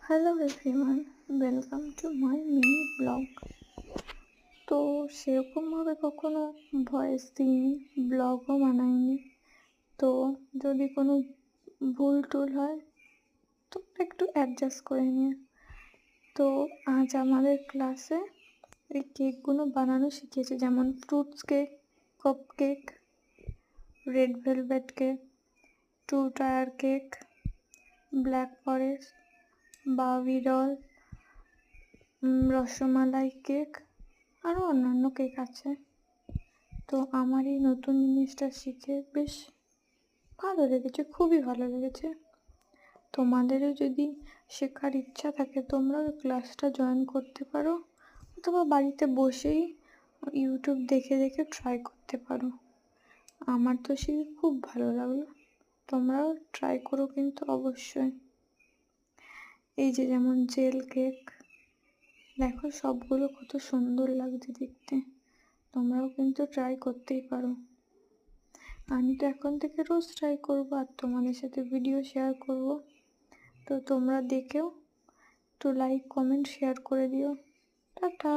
Hello everyone, welcome to my mini blog. তো সেরকমভাবে কখনো ভয়েস দিইনি, ব্লগও বানাইনি। তো যদি কোনো ভুল টুল হয় তো একটু অ্যাডজাস্ট করে নিয়ে। তো আজ আমাদের ক্লাসে এই কেকগুলো বানানো শিখিয়েছে, যেমন fruits cake, cup cake, red velvet cake, two tier cake, black forest, Barbie doll, rasmalai cake, আরও অন্যান্য কেক আছে। তো আমার এই নতুন জিনিসটা শিখে বেশ ভালো লেগেছে, খুবই ভালো লেগেছে। তোমাদেরও যদি শেখার ইচ্ছা থাকে তোমরাও ক্লাসটা জয়েন করতে পারো, অথবা বাড়িতে বসেই ইউটিউব দেখে দেখে ট্রাই করতে পারো। আমার তো শিখে খুব ভালো লাগলো, তোমরাও ট্রাই করো কিন্তু অবশ্যই। এই যে যেমন জেল কেক, দেখো সবগুলো কত সুন্দর লাগছে দেখতে, তোমরাও কিন্তু ট্রাই করতেই পারো। আমি তো এখন থেকে রোজ ট্রাই করবো আর তোমাদের সাথে ভিডিও শেয়ার করব। তো তোমরা দেখেও একটু লাইক কমেন্ট শেয়ার করে দিও। টাটা।